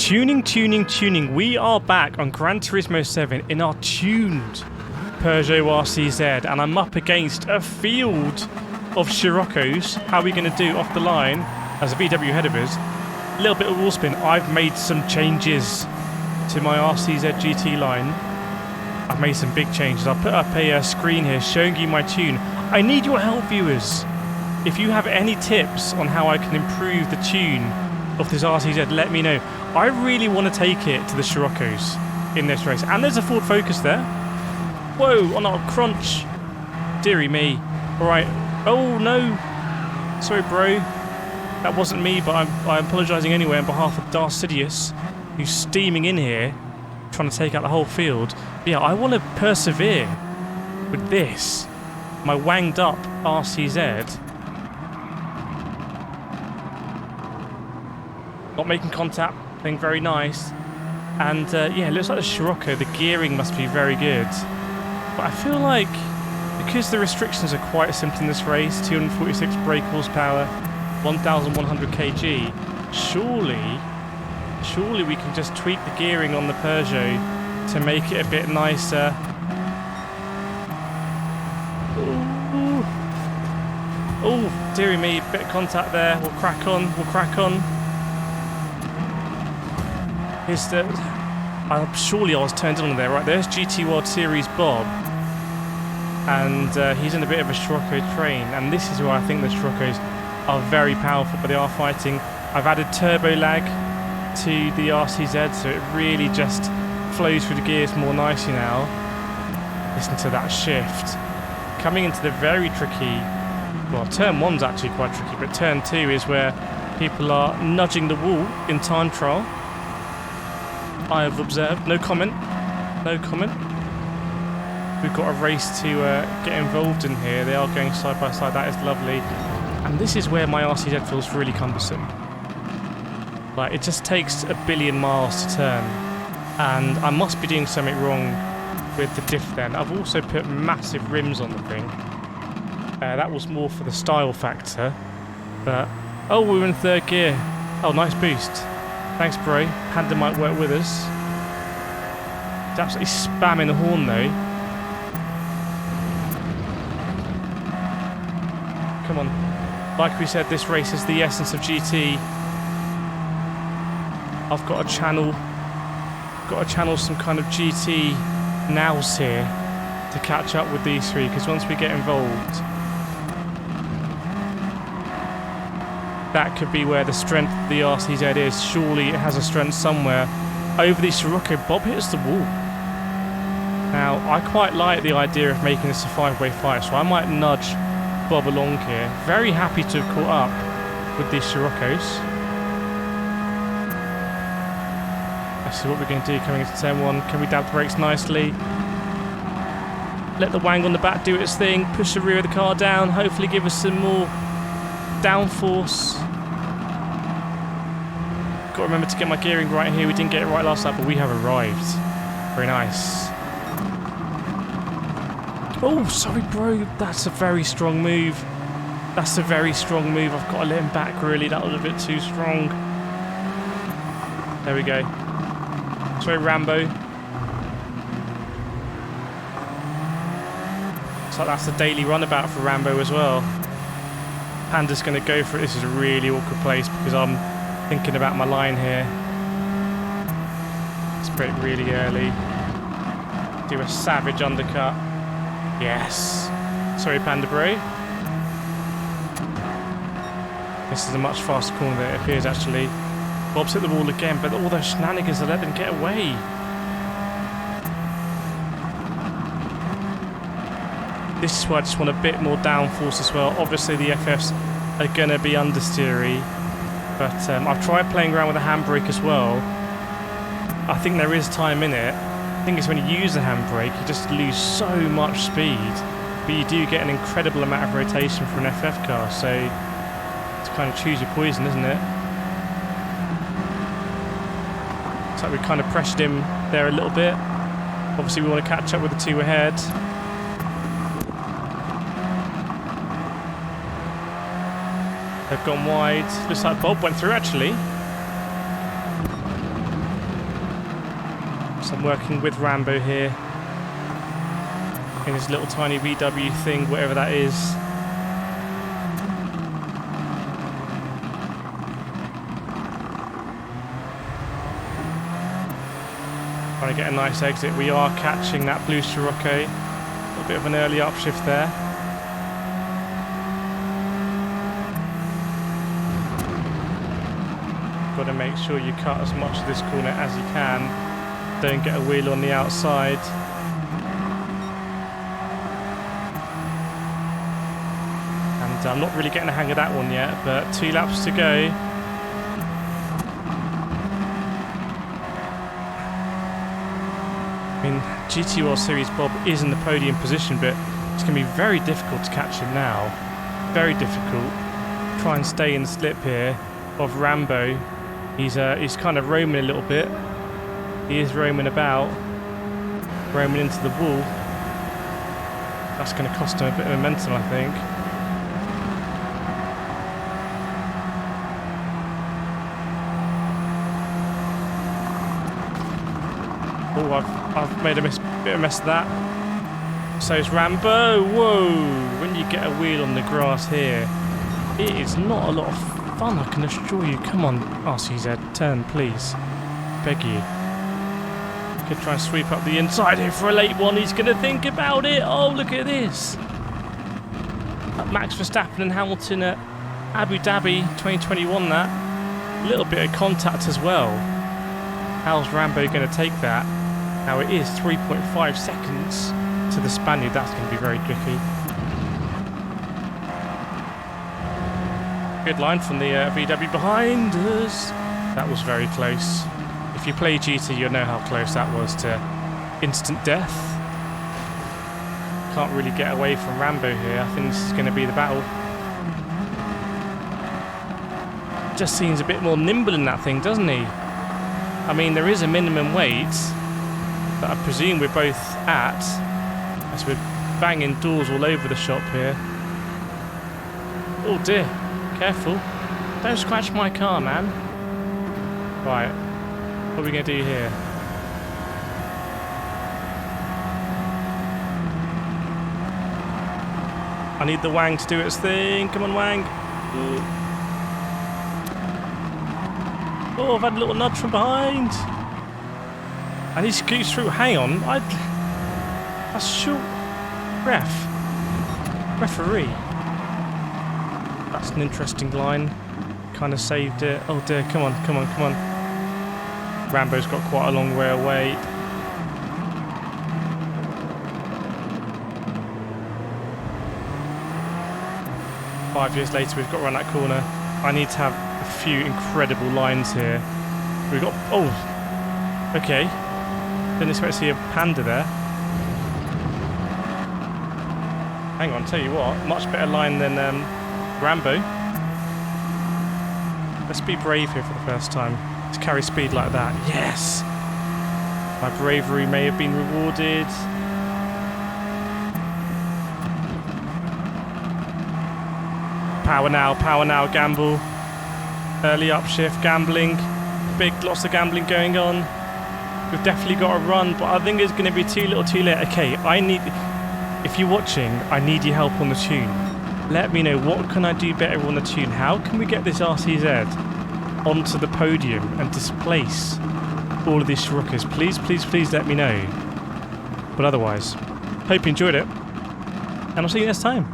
Tuning. We are back on Gran Turismo 7 in our tuned Peugeot RCZ, and I'm up against a field of Sciroccos. How are we going to do off the line as a VW ahead of us? A little bit of wall spin. I've made some changes to my RCZ GT line. I've made some big changes. I'll put up a screen here showing you my tune. I need your help, viewers. If you have any tips on how I can improve the tune of this RCZ, let me know. I really want to take it to the Sciroccos in this race. And there's a Ford Focus there. Whoa, on our crunch. Dearie me. Alright. Oh, no. Sorry, bro. That wasn't me, but I'm apologising anyway on behalf of Darth Sidious, who's steaming in here, trying to take out the whole field. But yeah, I want to persevere with this. My wanged up RCZ. Not making contact, playing very nice. And yeah, it looks like the Scirocco, the gearing must be very good. But I feel like, because the restrictions are quite simple in this race, 246 brake horsepower, 1,100 kg, surely we can just tweak the gearing on the Peugeot to make it a bit nicer. Ooh. Oh, dearie me, bit of contact there. We'll crack on. Here's the... surely I was turned on there, right? There's GT World Series Bob. And he's in a bit of a Scirocco train. And this is where I think the Sciroccos are very powerful, but they are fighting. I've added turbo lag to the RCZ, so it really just flows through the gears more nicely now. Listen to that shift. Coming into the very tricky... Well, turn 1's actually quite tricky, but turn 2 is where people are nudging the wall in time trial. I have observed. No comment. We've got a race to get involved in here. They are going side by side. That is lovely. And this is where my RCZ feels really cumbersome. Like, it just takes a billion miles to turn. And I must be doing something wrong with the diff then. I've also put massive rims on the thing. That was more for the style factor. But, oh, we're in third gear. Oh, nice boost. Thanks, bro. Panda might work with us. It's absolutely spamming the horn, though. Come on. Like we said, this race is the essence of GT. I've got to channel some kind of GT nows here to catch up with these three, because once we get involved, that could be where the strength of the RCZ is. Surely it has a strength somewhere. Over the Scirocco, Bob hits the wall. Now, I quite like the idea of making this a five-way fight, so I might nudge Bob along here. Very happy to have caught up with these Sciroccos. Let's see what we're going to do coming into turn 1. Can we dab the brakes nicely? Let the wang on the back do its thing. Push the rear of the car down. Hopefully give us some more downforce. Got to remember to get my gearing right here. We didn't get it right last lap, but we have arrived. Very nice. Oh, sorry, bro. That's a very strong move. I've got to let him back, really. That was a bit too strong. There we go. Sorry, Rambo. Looks like that's the daily runabout for Rambo as well. Panda's going to go for it. This is a really awkward place because I'm thinking about my line here. Let's brake really early. Do a savage undercut. Yes. Sorry, Panda bro. This is a much faster corner than it appears, actually. Bob's hit the wall again, but all those shenanigans that let them get away. This is where I just want a bit more downforce as well. Obviously, the FFs are going to be understeery, but I've tried playing around with a handbrake as well. I think there is time in it. The thing is, when you use the handbrake, you just lose so much speed, but you do get an incredible amount of rotation for an FF car, so it's kind of choose your poison, isn't it? Looks like we kind of pressured him there a little bit. Obviously, we want to catch up with the two ahead. They've gone wide. Looks like Bob went through, actually. So I'm working with Rambo here in his little tiny VW thing, whatever that is. Trying to get a nice exit. We are catching that blue Scirocco. A little bit of an early upshift there. Got to make sure you cut as much of this corner as you can. Don't get a wheel on the outside. And I'm not really getting the hang of that one yet, but 2 laps to go. I mean, GT World Series Bob is in the podium position, but it's going to be very difficult to catch him now. Very difficult. Try and stay in the slip here of Rambo. He's kind of roaming a little bit. He is roaming about, roaming into the wall. That's going to cost him a bit of momentum, I think. Oh, I've made a bit of a mess of that. So it's Rambo. Whoa! When you get a wheel on the grass here, it is not a lot of fun, I can assure you. Come on, RCZ, turn, please. Beg you. Could try and sweep up the inside here for a late one. He's going to think about it. Oh, look at this. Max Verstappen and Hamilton at Abu Dhabi 2021, that. A little bit of contact as well. How's Rambo going to take that? Now it is 3.5 seconds to the Spaniard. That's going to be very tricky. Good line from the VW behind us. That was very close. If you play GT, you'll know how close that was to instant death. Can't really get away from Rambo here. I think this is going to be the battle. Just seems a bit more nimble in that thing, doesn't he? I mean, there is a minimum weight that I presume we're both at, as we're banging doors all over the shop here. Oh dear. Careful. Don't scratch my car, man. Right. What are we going to do here? I need the Wang to do its thing. Come on, Wang. Ooh. Oh, I've had a little nudge from behind. And he scoots through. Hang on. That's short. Referee. That's an interesting line. Kind of saved it. Oh dear, come on. Rambo's got quite a long way away. Five years later, we've got to run that corner. I need to have a few incredible lines here. We've got... Oh! Okay. Didn't expect to see a Panda there. Hang on, tell you what. Much better line than... Rambo. Let's be brave here for the first time. Let's carry speed like that. Yes! My bravery may have been rewarded. Power now, gamble. Early upshift, gambling. Big lots of gambling going on. We've definitely got a run, but I think it's going to be too little too late. Okay, if you're watching, I need your help on the tune. Let me know, what can I do better on the tune? How can we get this RCZ onto the podium and displace all of these Sciroccos? Please let me know. But otherwise, hope you enjoyed it, and I'll see you next time.